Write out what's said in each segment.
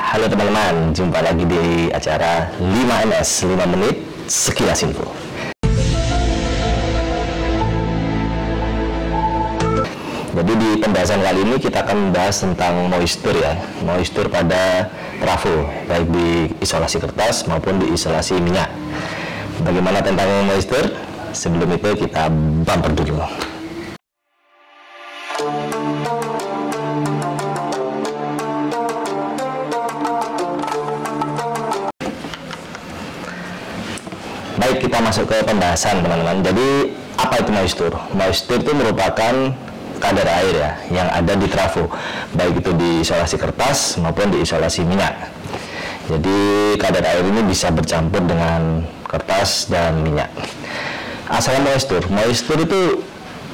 Halo teman-teman, jumpa lagi di acara 5MS, 5 menit sekilas info. Jadi di pembahasan kali ini kita akan membahas tentang moisture ya, moisture pada trafo, baik di isolasi kertas maupun di isolasi minyak. Bagaimana tentang moisture? Sebelum itu kita bumper dulu. Baik, kita masuk ke pembahasan teman-teman. Jadi apa itu moisture? Moisture itu merupakan kadar air ya yang ada di trafo, baik itu di isolasi kertas maupun di isolasi minyak. Jadi kadar air ini bisa bercampur dengan kertas dan minyak. Asalnya moisture itu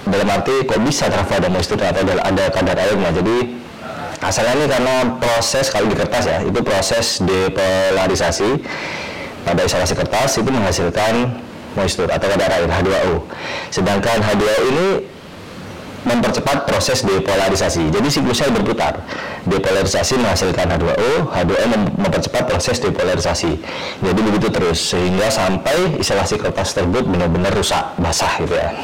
dalam arti kok bisa trafo ada moisture atau ada kadar airnya. Jadi asalnya ini karena proses, kalau di kertas ya, itu proses depolarisasi pada isolasi kertas itu menghasilkan moisture atau kadar air H2O. Sedangkan H2O ini mempercepat proses depolarisasi. Jadi siklusnya berputar. Depolarisasi menghasilkan H2O, H2O mempercepat proses depolarisasi. Jadi begitu terus sehingga sampai isolasi kertas tersebut benar-benar rusak, basah gitu ya.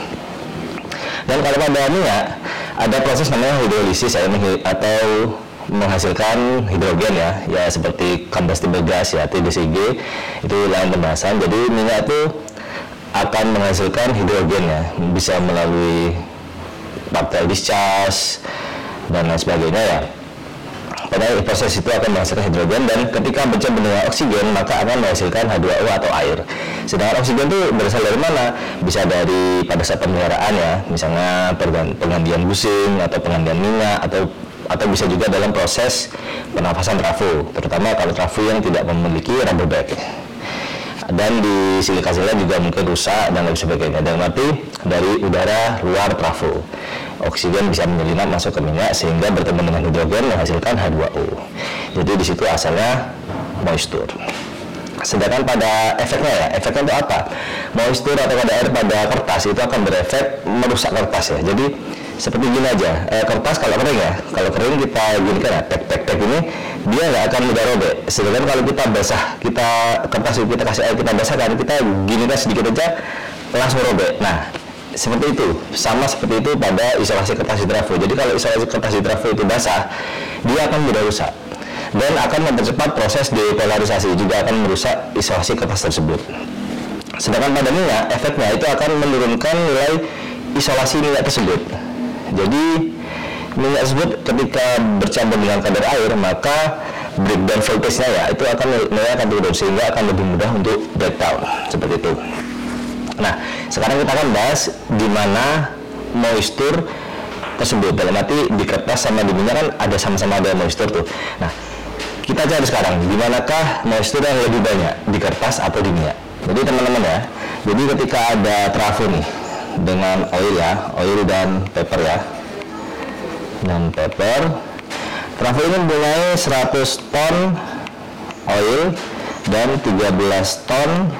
Dan kalau pada minyak ada proses namanya hidrolisis ya, atau menghasilkan hidrogen ya seperti combustible gas ya, TBCG, itu lain pembahasan. Jadi minyak itu akan menghasilkan hidrogen ya, bisa melalui partial discharge dan lain sebagainya ya. Pada proses itu akan menghasilkan hidrogen, dan ketika bercampur dengan oksigen maka akan menghasilkan H2O atau air. Sedangkan oksigen itu berasal dari mana? Bisa dari pada saat pemeliharaan ya, misalnya penggantian busing atau penggantian minyak, atau bisa juga dalam proses pernafasan trafo, terutama kalau trafo yang tidak memiliki rubber bag. Dan di silikasinya juga mungkin rusak dan lain sebagainya. Dan arti dari udara luar trafo, oksigen bisa menyelinap masuk ke minyak sehingga bertemu dengan hidrogen menghasilkan H2O. Jadi di situ asalnya moisture. Sedangkan pada efeknya itu apa? Moisture atau kadar air pada kertas itu akan berefek merusak kertas ya. Jadi seperti gini aja, kertas kalau kering kita gini kan ya, tek ini dia nggak akan mudah robek. Sedangkan kalau kita basah, kertas kita kasih air, kita basahkan, kita gini kan sedikit aja langsung robek. Nah seperti itu, sama seperti itu pada isolasi kertas di trafo. Jadi kalau isolasi kertas di trafo itu basah, dia akan mudah rusak dan akan mempercepat proses depolarisasi, juga akan merusak isolasi kertas tersebut. Sedangkan pada minyak, efeknya itu akan menurunkan nilai isolasi minyak tersebut. Jadi minyak tersebut ketika bercampur dengan kadar air, maka breakdown voltage-nya ya itu nilai akan turun sehingga akan lebih mudah untuk breakdown seperti itu. Nah, sekarang kita akan bahas di mana moisture tersebut. Dalam arti di kertas sama di minyak kan ada sama-sama ada moisture tuh. Nah, kita cari sekarang di manakah moisture yang lebih banyak, di kertas atau di minyak. Jadi teman-teman ya, jadi ketika ada trafo nih dengan oil dan paper ya, dan paper, trafo ini mempunyai 100 ton oil dan 13 ton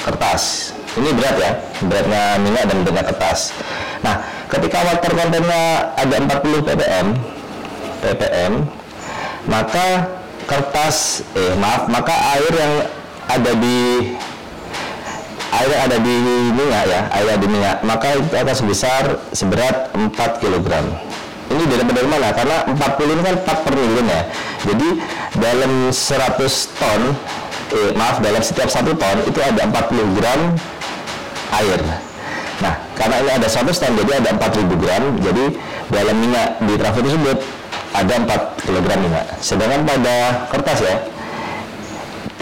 kertas. Ini berat ya, beratnya minyak dan beratnya kertas. Nah, ketika water contentnya ada 40 ppm, maka maka air yang ada di minyak maka itu akan seberat 4 kg. Ini dari mana? Karena 40 ini kan 4 per million ya. Jadi dalam 100 ton, dalam setiap 1 ton itu ada 40 gram air. Nah, karena ini ada 100 ton, jadi ada 4000 gram. Jadi dalam minyak di trafo tersebut ada 4 kg minyak. Sedangkan pada kertas ya,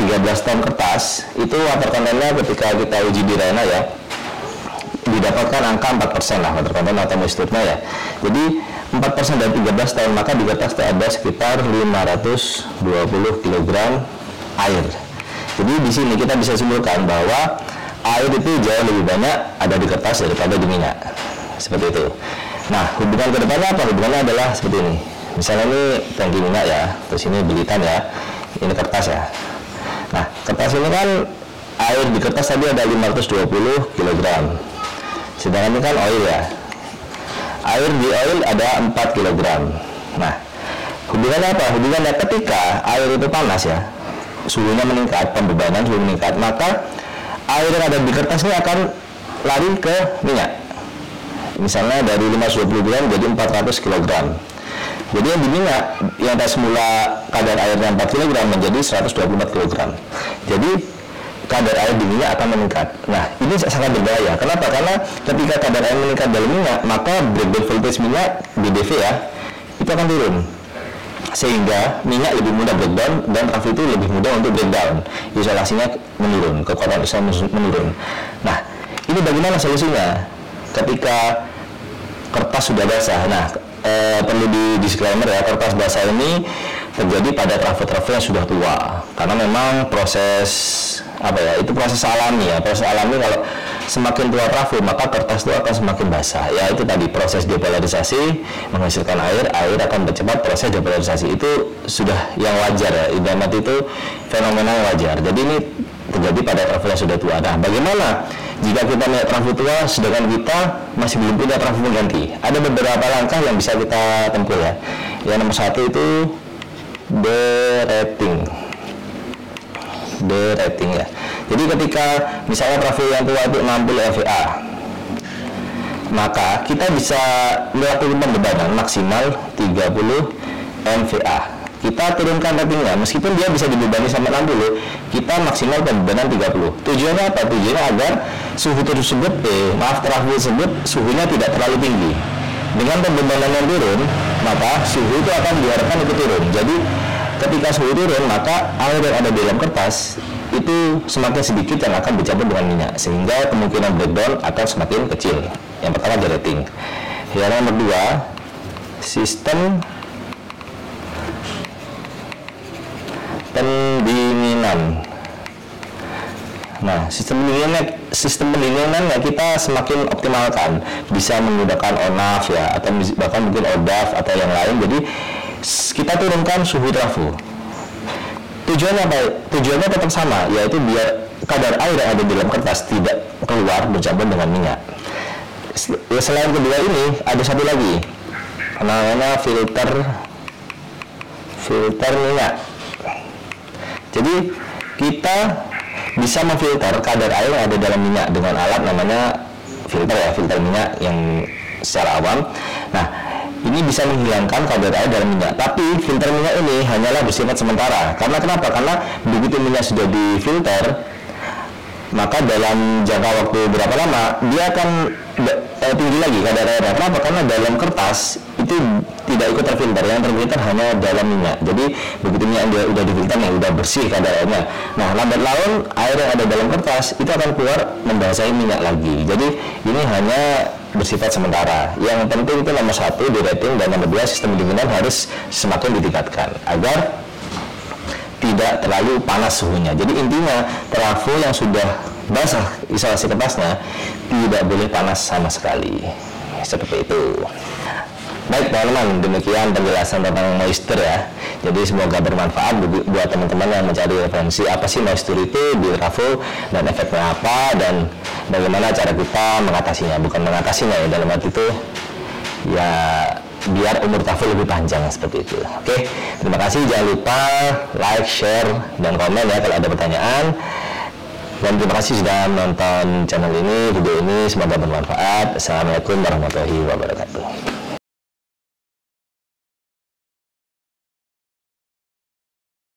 13 ton kertas itu water content-nya ketika kita uji di RENA ya, didapatkan angka 4% lah water content atau moisture-nya ya. Jadi 4% dari 13 ton, maka di kertas ada sekitar 520 kg air. Jadi di sini kita bisa simpulkan bahwa air itu jauh lebih banyak ada di kertas daripada di minyak. Seperti itu. Nah, hubungan ke depannya apa? Hubungannya adalah seperti ini. Misalnya ini tangki minyak ya, terus ini bilitan ya, ini kertas ya. Nah, kertas ini kan air di kertas tadi ada 520 kg. Sedangkan ini kan oil ya. Air di oil ada 4 kg. Nah, Hubungannya apa? Hubungannya ketika air itu panas ya, suhunya meningkat, pembebanan suhu meningkat, maka air yang ada di kertas ini akan lari ke minyak. Misalnya dari 520 gram jadi 400 kg. Jadi yang di minyak yang semula kadar airnya 4 kg menjadi 124 kg. Jadi kadar air di minyak akan meningkat. Nah, ini sangat berbahaya. Kenapa? Karena ketika kadar air meningkat dalam minyak, maka breakdown voltage minyak BDV ya, itu akan turun. Sehingga minyak lebih mudah breakdown dan trafo itu lebih mudah untuk breakdown. Isolasinya menurun, kekuatan isolasi menurun. Nah, ini bagaimana solusinya? Ketika kertas sudah basah. Nah, perlu di disclaimer ya, kertas basah ini terjadi pada trafo-trafo yang sudah tua. Karena memang proses itu proses alami ya. Proses alami kalau semakin tua trafo maka kertas itu akan semakin basah. Ya itu tadi proses depolarisasi menghasilkan air akan bercepat proses depolarisasi. Itu sudah yang wajar ya. Idamat itu fenomena yang wajar. Jadi ini terjadi pada trafo yang sudah tua. Nah, bagaimana jika kita naik trafo tua sedangkan kita masih belum punya trafo pengganti? Ada beberapa langkah yang bisa kita tempuh ya. Yang nomor satu itu derating ya. Jadi ketika misalnya trafo yang tua itu 60 MVA, maka kita bisa melakukan pembebanan maksimal 30 MVA. Kita turunkan ratingnya, meskipun dia bisa dibebani sampai 60, kita maksimal pembebanan 30. Tujuannya apa? Tujuannya agar suhu tersebut, trafo tersebut suhunya tidak terlalu tinggi. Dengan pembebanan yang turun, maka suhu itu akan diharapkan ikut turun. Jadi ketika suhu turun, maka air yang ada di dalam kertas itu semakin sedikit yang akan bercampur dengan minyak, sehingga kemungkinan breakdown akan semakin kecil. Yang pertama derating. Yang nomor dua, sistem pendinginan. Nah, sistem pendinginan yang kita semakin optimalkan, bisa menggunakan ONAF ya, atau bahkan mungkin ODAF atau yang lain. Jadi kita turunkan suhu trafo. Tujuannya apa? Tujuannya tetap sama, yaitu biar kadar air yang ada di dalam kertas tidak keluar bercampur dengan minyak. Selain kedua ini, ada satu lagi, namanya filter minyak. Jadi kita bisa memfilter kadar air yang ada dalam minyak dengan alat namanya filter minyak yang secara awam. Nah, ini bisa menghilangkan kadar air dalam minyak. Tapi filter minyak ini hanyalah bersifat sementara. Karena kenapa? Karena begitu minyak sudah difilter, maka dalam jangka waktu berapa lama dia akan tinggi lagi kadar airnya. Kenapa? Karena dalam kertas itu tidak ikut terfilter, yang terfilter hanya dalam minyak. Jadi begitu minyak dia udah difilter, udah bersih kadar airnya. Nah, lambat laun air yang ada dalam kertas itu akan keluar membasahi minyak lagi. Jadi ini hanya bersifat sementara. Yang penting itu nomor satu derating, dan nomor dua sistem pendinginan harus semakin ditingkatkan agar tidak terlalu panas suhunya. Jadi intinya trafo yang sudah basah isolasi kertasnya tidak boleh panas sama sekali. Seperti itu. Baik teman-teman, demikian penjelasan tentang moisture ya. Jadi semoga bermanfaat buat teman-teman yang mencari referensi apa sih moisture itu di trafo dan efeknya apa dan bagaimana cara kita mengatasinya. Bukan mengatasinya ya, dalam arti itu ya biar umur trafo lebih panjang seperti itu. Oke, terima kasih. Jangan lupa like, share, dan komen ya kalau ada pertanyaan. Dan terima kasih sudah menonton channel ini, video ini. Semoga bermanfaat. Assalamualaikum warahmatullahi wabarakatuh.